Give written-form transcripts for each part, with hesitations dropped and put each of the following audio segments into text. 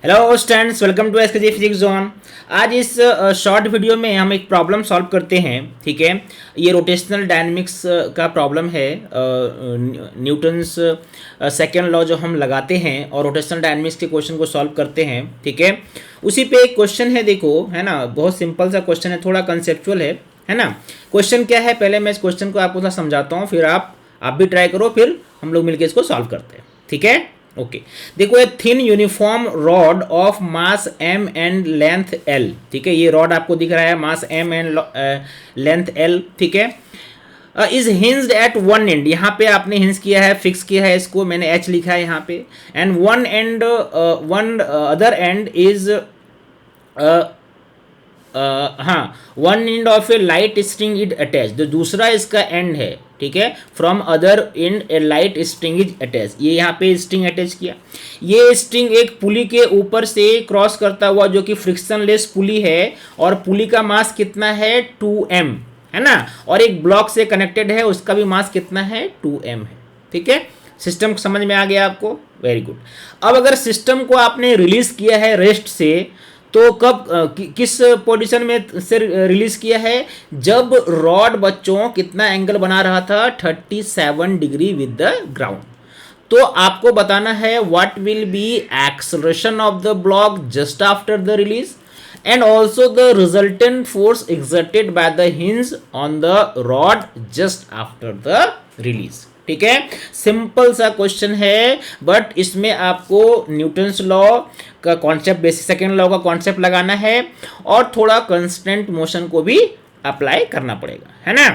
Hello students, welcome to SKG physics zone. आज इस short video में हम एक प्रॉब्लम सॉल्व करते हैं। ठीक है, ये रोटेशनल डायनेमिक्स का प्रॉब्लम है। न्यूटन्स सेकेंड लॉ जो हम लगाते हैं और रोटेशनल डायनेमिक्स के क्वेश्चन को सॉल्व करते हैं। ठीक है, उसी पे एक क्वेश्चन है, देखो है ना, बहुत सिंपल सा क्वेश्चन है, थोड़ा कंसेप्चुअल है ना। क्वेश्चन क्या है, पहले मैं इस क्वेश्चन को आपको थोड़ा समझाता हूँ, फिर आप भी ट्राई करो, फिर हम लोग मिलकर इसको सॉल्व करते हैं। ठीक है, ओके। देखो, a thin uniform rod of mass m and length l। ठीक है, ये रॉड आपको दिख रहा है, mass m and length l। ठीक है, is hinged at one end, यहाँ पे आपने हिंज किया है, फिक्स किया है इसको, मैंने h लिखा है यहाँ पे। End one end one other end is हाँ, one end of a light string is attach, जो दूसरा इसका एंड है। ठीक है, from other end a light string is attach, ये यहाँ पे स्ट्रिंग अटैच किया। ये स्ट्रिंग एक पुली के ऊपर से क्रॉस करता हुआ, जो कि फ्रिक्शनलेस पुली है, और पुली का मास कितना है 2m, है ना। और एक ब्लॉक से कनेक्टेड है, उसका भी मास कितना है 2m है। ठीक है, सिस्टम समझ में आ गया आपको, वेरी गुड। अब अगर सिस्टम को आपने रिलीज किया है रेस्ट से, तो कब किस पोजीशन में से रिलीज किया है, जब रॉड बच्चों कितना एंगल बना रहा था 37 डिग्री विद द ग्राउंड। तो आपको बताना है what will be acceleration of the block just after the release and also the resultant force exerted by the hinge on the rod just after the release. ठीक है, simple सा question है, but इसमें आपको न्यूटन्स लॉ का concept, basic second law का concept लगाना है, और थोड़ा कांस्टेंट मोशन को भी अप्लाई करना पड़ेगा, है ना।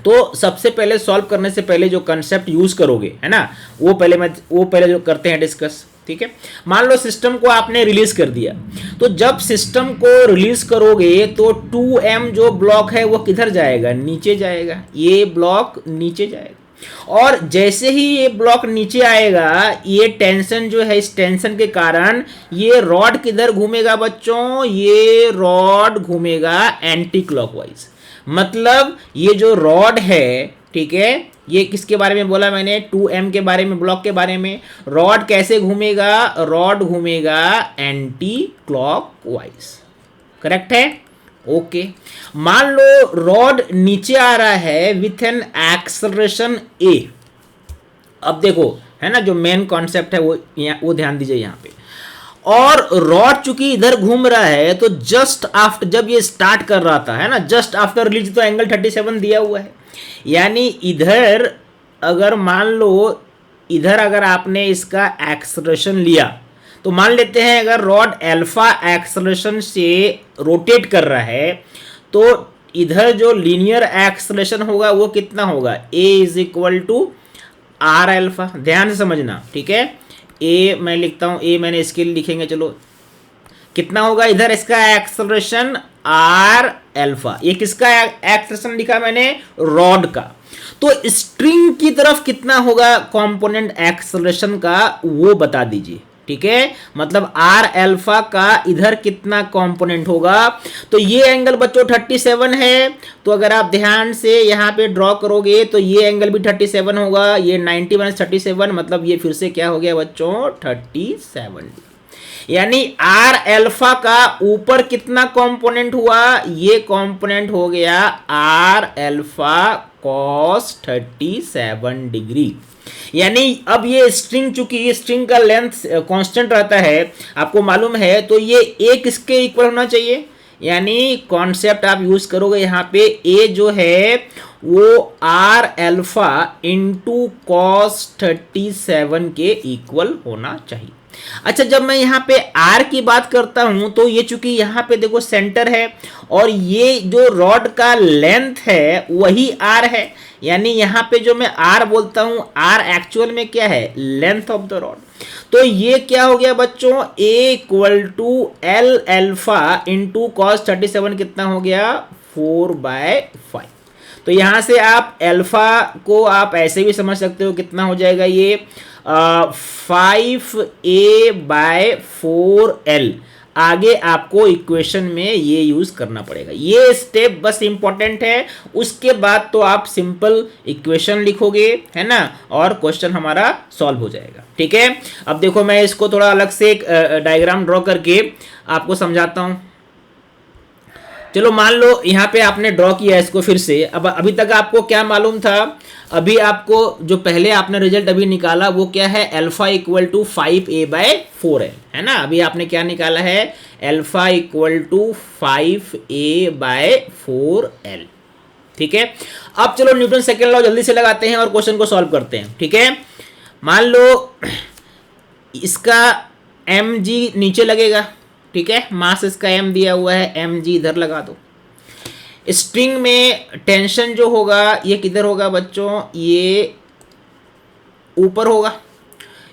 तो सबसे पहले सॉल्व करने से पहले जो कंसेप्ट यूज करोगे, है ना, वो पहले जो करते हैं डिस्कस। ठीक है, मान लो सिस्टम को आपने रिलीज कर दिया, तो जब सिस्टम को रिलीज करोगे तो 2m जो ब्लॉक है वो किधर जाएगा, नीचे जाएगा, ये ब्लॉक नीचे जाएगा। और जैसे ही ये ब्लॉक नीचे आएगा, ये टेंशन जो है, इस टेंशन के कारण ये रॉड किधर घूमेगा बच्चों, ये रॉड घूमेगा एंटी क्लॉकवाइज। मतलब ये जो रॉड है, ठीक है, ये किसके बारे में बोला मैंने, 2m के बारे में, ब्लॉक के बारे में। रॉड कैसे घूमेगा, रॉड घूमेगा एंटी क्लॉकवाइज, करेक्ट है, ओके। मान लो रॉड नीचे आ रहा है विथ एन एक्सेलरेशन a। अब देखो, है ना, जो मेन कॉन्सेप्ट है वो ध्यान दीजिए यहाँ पे। और रॉड चूंकि इधर घूम रहा है, तो जस्ट आफ्टर, जब ये स्टार्ट कर रहा था, है ना, जस्ट आफ्टर रिलीज, तो एंगल 37 दिया हुआ है। यानी इधर अगर मान लो, इधर अगर आपने इसका एक्सेलरेशन लिया, तो मान लेते हैं अगर रॉड अल्फा एक्सेलरेशन से रोटेट कर रहा है, तो इधर जो लीनियर एक्सेलरेशन होगा वो कितना होगा, a is equal to r alpha. ध्यान से समझना, ठीक है, a मैं लिखता हूं, a मैंने इसके लिए लिखेंगे, चलो कितना होगा इधर इसका एक्सेलरेशन आर अल्फा। ये किसका एक्सेलरेशन लिखा मैंने, रॉड का। तो स्ट्रिंग की तरफ कितना होगा कंपोनेंट एक्सेलरेशन का, वो बता दीजिए। ठीक है, मतलब आर अल्फा का इधर कितना कंपोनेंट होगा। तो ये एंगल बच्चों 37 है, तो अगर आप ध्यान से यहाँ पे ड्रॉ करोगे तो ये एंगल भी 37 होगा। ये 90 माइनस 37, मतलब ये फिर से क्या हो गया बच्चों, 37। यानी आर अल्फा का ऊपर कितना कंपोनेंट हुआ, ये कंपोनेंट हो गया आर अल्फा कॉस 37 डिग्री। यानी अब ये स्ट्रिंग, चूंकि ये स्ट्रिंग का लेंथ कांस्टेंट रहता है, आपको मालूम है, तो ये एक इसके इक्वल होना चाहिए। यानी कॉन्सेप्ट आप यूज करोगे यहाँ पे, ए जो है वो आर अल्फा इंटू कॉस 37 के इक्वल होना चाहिए। अच्छा, जब मैं यहाँ पे R की बात करता हूं, तो ये चूंकि यहाँ पे देखो सेंटर है, और ये जो रॉड का लेंथ है वही R है। यानी यहाँ पे जो मैं R बोलता हूं, R एक्चुअल में क्या है, लेंथ ऑफ द रॉड। तो ये क्या हो गया बच्चों, A equal to L alpha into cos 37 कितना हो गया, 4/5। तो यहाँ से आप अल्फा को आप ऐसे भी समझ सकते हो, कितना हो जाएगा ये 5a/4l। आगे आपको इक्वेशन में ये यूज करना पड़ेगा। ये स्टेप बस इंपॉर्टेंट है, उसके बाद तो आप सिंपल इक्वेशन लिखोगे, है ना, और क्वेश्चन हमारा सॉल्व हो जाएगा। ठीक है, अब देखो मैं इसको थोड़ा अलग से एक डायग्राम ड्रॉ करके आपको समझाता हूं। चलो मान लो यहाँ पे आपने ड्रॉ किया इसको फिर से। अब अभी तक आपको क्या मालूम था, अभी आपको जो पहले आपने रिजल्ट अभी निकाला वो क्या है, अल्फा इक्वल टू 5a/4l, है ना। अभी आपने क्या निकाला है, अल्फा इक्वल टू 5a/4l। ठीक है, अब चलो न्यूटन सेकेंड लॉ जल्दी से लगाते हैं और क्वेश्चन को सॉल्व करते हैं। ठीक है, मान लो इसका mg नीचे लगेगा, ठीक है, मास इसका m दिया हुआ है, mg इधर लगा दो। स्ट्रिंग में टेंशन जो होगा ये किधर होगा बच्चों, ये ऊपर होगा।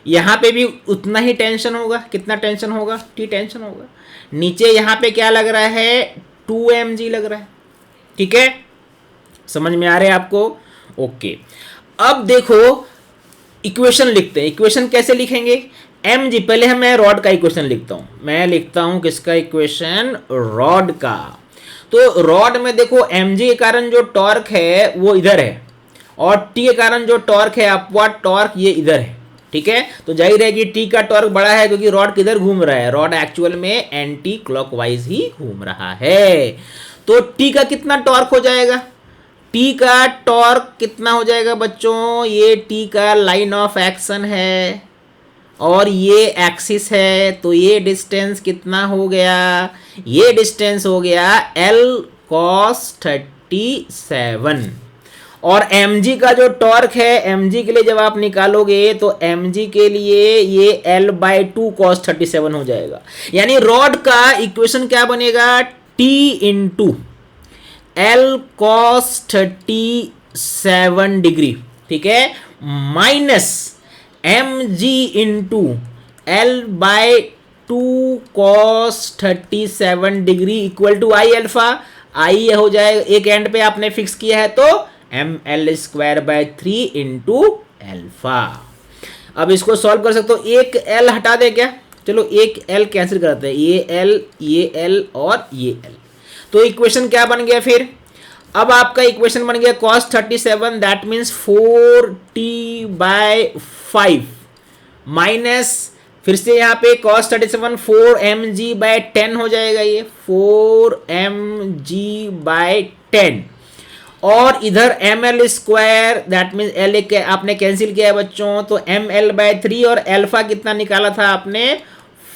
यहाँ पे भी उतना ही टेंशन होगा, कितना टेंशन होगा, t टेंशन होगा। नीचे यहाँ पे क्या लग रहा है, 2mg लग रहा है। ठीक है, समझ में आ रहे हैं आपको? ओके, अब देखो इक्वेशन लिखते हैं। इक्वेशन कैसे लिखेंगे, mg, पहले मैं रॉड का इक्वेशन लिखता हूँ। मैं लिखता हूँ किसका इक्वेशन, रॉड का। तो रॉड में देखो mg के कारण जो टॉर्क है वो इधर है, और t के कारण जो टॉर्क है अपवर्ड टॉर्क ये इधर है। ठीक है, तो जाहिर है कि t का टॉर्क बड़ा है क्योंकि रॉड किधर घूम रहा है, रॉड एक्चुअल में एंटी क्लॉकवाइज ही घूम रहा है। तो t का कितना टॉर्क हो जाएगा, t का टॉर्क कितना हो जाएगा बच्चों, ये t का लाइन ऑफ एक्शन है और ये एक्सिस है, तो ये डिस्टेंस कितना हो गया, ये डिस्टेंस हो गया l cos 37। और mg का जो टॉर्क है, mg के लिए जब आप निकालोगे तो mg के लिए ये l/2 cos 37 हो जाएगा। यानी रॉड का इक्वेशन क्या बनेगा, t into l cos 37 degree, ठीक है, minus mg into l/2 cos 37 degree equal to I alpha. I हो जाएगा, एक एंड पे आपने फिक्स किया है तो ml²/3 इंटू अल्फा। अब इसको सॉल्व कर सकते हो, एक l हटा दे क्या, चलो एक l कैंसिल करते हैं, ये l और ये l। तो इक्वेशन क्या बन गया फिर, अब आपका इक्वेशन बन गया cos 37, that means 4t/5 minus, फिर से यहाँ पे cos 37 4mg/10 हो जाएगा, ये 4mg/10, और इधर ml² दैट मीन्स l आपने कैंसिल किया है बच्चों, तो ml/3 और अल्फा कितना निकाला था आपने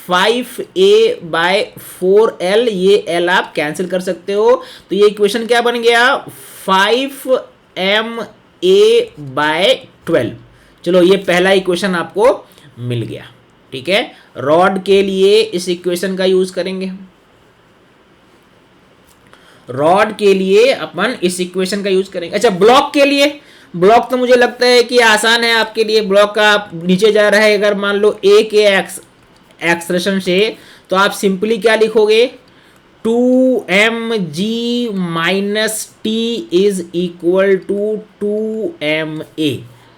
5a/4l, ये l आप कैंसिल कर सकते हो। तो ये इक्वेशन क्या बन गया 5ma/12। चलो ये पहला इक्वेशन आपको मिल गया। ठीक है, रॉड के लिए इस इक्वेशन का यूज करेंगे, रॉड के लिए अपन इस इक्वेशन का यूज करेंगे। अच्छा, ब्लॉक के लिए, ब्लॉक तो मुझे लगता है कि आसान है आपके लिए। ब्लॉक का आप नीचे जा रहा है, अगर मान लो a के एक्सप्रेशन से, तो आप सिंपली क्या लिखोगे, 2mg minus t is equal to 2ma।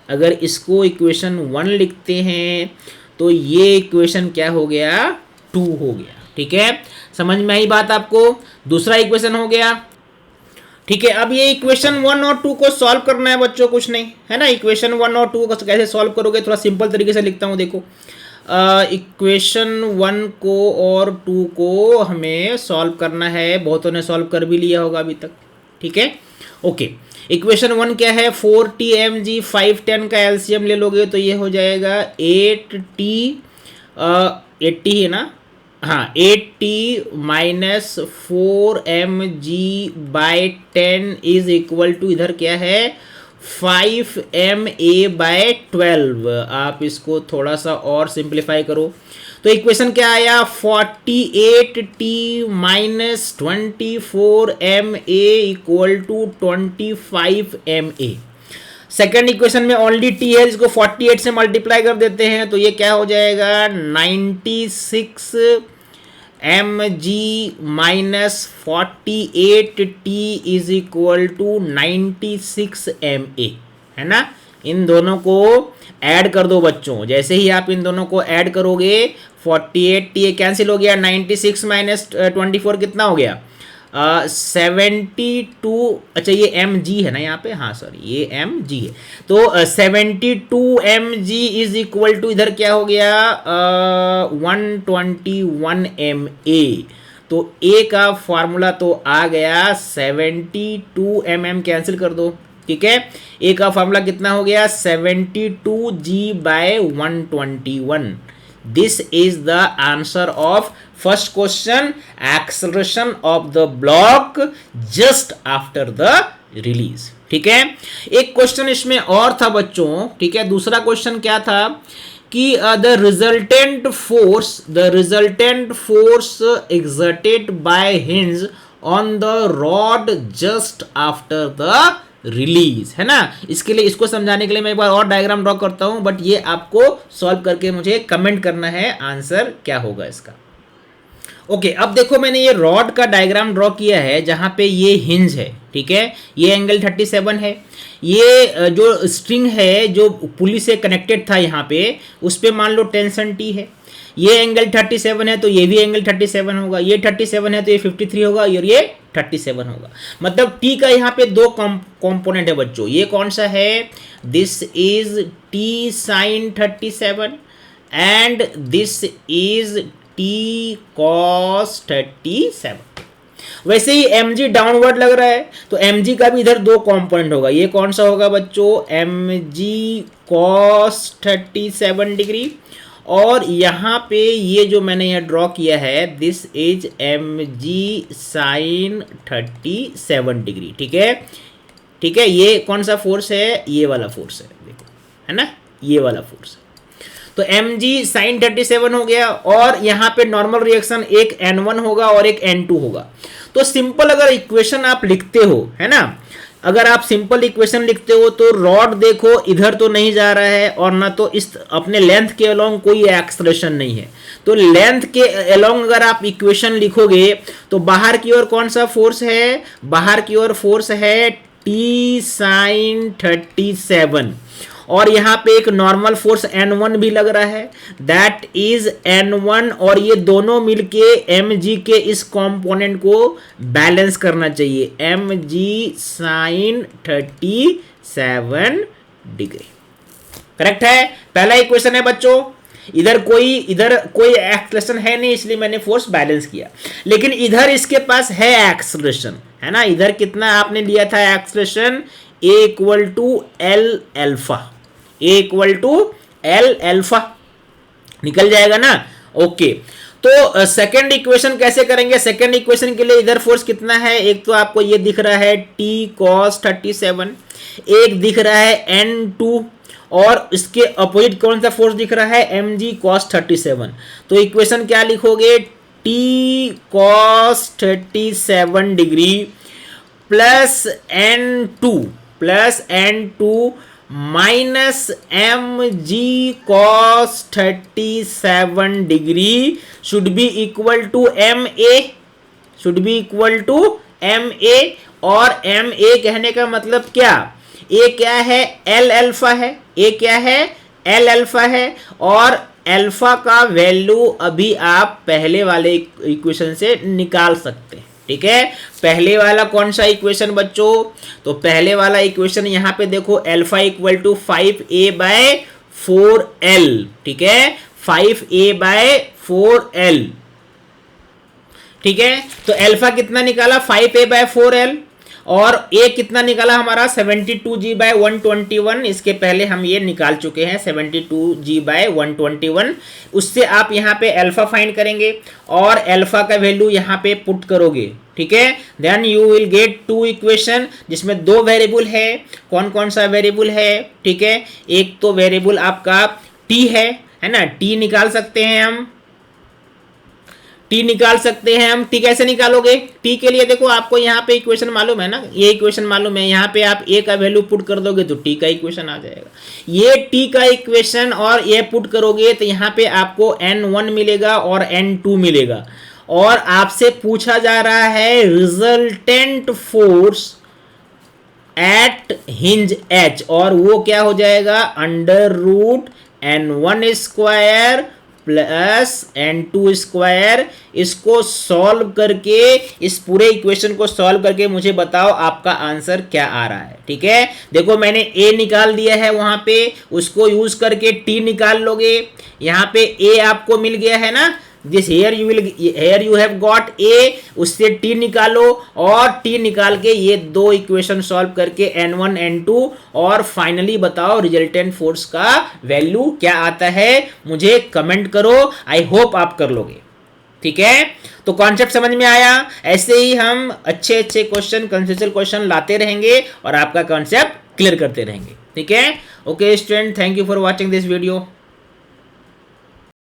अगर इसको इक्वेशन 1 लिखते हैं तो ये इक्वेशन क्या हो गया, 2 हो गया। ठीक है, समझ में आई बात आपको? दूसरा इक्वेशन हो गया। ठीक है, अब ये इक्वेशन 1 और 2 को सॉल्व करना है बच्चों, कुछ नहीं है ना। इक्वेशन 1 और 2 को कैसे सॉल्व करोगे, थोड़ा सिंपल तरीके से लिखता हूँ। देखो, इक्वेशन 1 को और 2 को हमें सॉल्व करना है, बहुतों ने सॉल्व कर भी लिया होगा अभी तक। ठीक है, ओके। इक्वेशन 1 क्या है, 4tmg 510 का एलसीएम ले लोगे तो ये हो जाएगा 8t 80 है ना, हाँ 8t minus 4mg/10 is equal to, इधर क्या है 5ma/12। आप इसको थोड़ा सा और सिंप्लीफाई करो तो इक्वेशन क्या आया, 48t minus 24ma equal to 25ma। Second equation में ओनली t है, इसको 48 से मल्टीप्लाई कर देते हैं तो ये क्या हो जाएगा 96 mg minus 48t is equal to 96 ma, है ना। इन दोनों को ऐड कर दो बच्चों। जैसे ही आप इन दोनों को ऐड करोगे 48 ये कैंसिल हो गया, 96 माइनस 24 कितना हो गया 72। अच्छा ये एम जी है ना यहाँ पे, हाँ सॉरी ये एम जी है। तो 72 m g is equal to इधर क्या हो गया 121 एम ए। तो ए का फॉर्मूला तो आ गया 72 एम एम, कैंसिल कर दो, ठीक है। ए का फॉर्मूला कितना हो गया 72 g by 121। This is the answer of first question, acceleration of the block just after the release, ठीक है। एक क्वेश्चन इसमें और था बच्चों, ठीक है। दूसरा क्वेश्चन क्या था कि the resultant force exerted by hinge on the rod just after the release, है ना। इसके लिए, इसको समझाने के लिए मैं एक बार और डायग्राम ड्रॉ करता हूं, बट ये आपको सॉल्व करके मुझे कमेंट करना है आंसर क्या होगा इसका। ओके, अब देखो मैंने ये रॉड का डायग्राम ड्रॉ किया है जहां पे ये हिंज है, ठीक है। ये एंगल 37 है। ये जो स्ट्रिंग है जो पुली से कनेक्टेड था यहाँ पे, उस पे मान लो टेंशन टी है। ये एंगल 37 है तो ये भी एंगल 37 होगा, ये 37 है तो ये 53 होगा और ये 37 होगा। मतलब टी का यहाँ पे दो कंपोनेंट है बच्चों। ये कौन सा है, this is T sine 37 and this is T cos 37। वैसे ही एम जी डाउनवर्ड लग रहा है तो एम जी का भी इधर दो कंपोनेंट होगा। ये कौन सा होगा बच्चों, एम जी कॉस 37 डिग्री, और यहाँ पे ये जो मैंने यहाँ ड्रॉ किया है this is m g sine 37 degree, ठीक है। ठीक है, ये कौन सा फोर्स है, ये वाला फोर्स है, देखो है ना, ये वाला फोर्स है। तो एम जी साइन 37 हो गया, और यहाँ पे नॉर्मल रिएक्शन एक N1 होगा और एक N2 होगा। तो सिंपल अगर इक्वेशन आप लिखते हो, है ना, अगर आप सिंपल इक्वेशन लिखते हो तो रॉड देखो इधर तो नहीं जा रहा है और ना तो इस अपने लेंथ के अलोंग कोई एक्सलेशन नहीं है। तो लेंथ के अलोंग अगर आप इक्वेशन लिखोगे तो बाहर की ओर कौन सा फोर्स है, बाहर की ओर फोर्स है टी साइन 37, और यहाँ पे एक नॉर्मल फोर्स N1 भी लग रहा है, दैट इज N1, और ये दोनों मिलके mg के इस कंपोनेंट को बैलेंस करना चाहिए, mg साइन 37 डिग्री। करेक्ट है, पहला इक्वेशन है बच्चों। इधर कोई एक्सलेशन है नहीं, इसलिए मैंने फोर्स बैलेंस किया। लेकिन इधर इसके पास है एक्सलेशन, है ना। इधर कितना आपने लिया था acceleration, A equal to l alpha, A equal to l alpha निकल जाएगा ना। ओके, तो सेकेंड इक्वेशन कैसे करेंगे। सेकेंड इक्वेशन के लिए इधर फोर्स कितना है, एक तो आपको ये दिख रहा है T cos 37, एक दिख रहा है N2, और इसके अपोजिट कौन सा फोर्स दिख रहा है, mg cos 37। तो इक्वेशन क्या लिखोगे, T cos 37 degree plus N2 minus mg cos 37 degree should be equal to ma, और ma कहने का मतलब क्या, a क्या है, एल अल्फा है, a क्या है, एल अल्फा है, और अल्फा का वैल्यू अभी आप पहले वाले इक्वेशन से निकाल सकते हैं। ठीक है, पहले वाला कौन सा इक्वेशन बच्चों, तो पहले वाला इक्वेशन यहाँ पे देखो अल्फा इक्वल टू 5a/4l, ठीक है, 5a/4l, ठीक है। तो अल्फा कितना निकाला 5a/4l, और a कितना निकाला हमारा 72g/121। इसके पहले हम ये निकाल चुके हैं 72g/121। उससे आप यहाँ पे अल्फा फाइंड करेंगे और अल्फा का वैल्यू यहाँ पे पुट करोगे, ठीक है। Then you will get two equation जिसमें दो वेरिएबल है। कौन कौन सा वेरिएबल है, ठीक है, एक तो वेरिएबल आपका t है ना, t निकाल सकते हैं हम, टी निकाल सकते हैं हम। टी कैसे निकालोगे, टी के लिए देखो आपको यहाँ पे इक्वेशन मालूम है ना, ये इक्वेशन मालूम है, यहाँ पे आप ए का वैल्यू पुट कर दोगे तो टी का इक्वेशन आ जाएगा। ये टी का इक्वेशन और ये पुट करोगे तो यहाँ पे आपको N1 मिलेगा और N2 मिलेगा, और आपसे पूछा जा रहा है resultant force at hinge H, और वो क्या हो जाएगा under root n1 square plus n2 square. इसको सॉल्व करके, इस पूरे इक्वेशन को सॉल्व करके मुझे बताओ आपका आंसर क्या आ रहा है। ठीक है, देखो मैंने a निकाल दिया है वहां पे, उसको यूज करके t निकाल लोगे। यहां पे a आपको मिल गया है ना, this here you have got a, उससे t निकालो, और t निकाल के ये दो इक्वेशन सॉल्व करके n1 n2, और फाइनली बताओ रिजल्टेंट फोर्स का वैल्यू क्या आता है, मुझे कमेंट करो। आई होप आप कर लोगे। ठीक है, तो कॉन्सेप्ट समझ में आया। ऐसे ही हम अच्छे अच्छे क्वेश्चन, कंसेप्चुअल क्वेश्चन लाते रहेंगे और आपका कॉन्सेप्ट क्लियर करते रहेंगे। ठीक है, okay student, thank you for watching this video.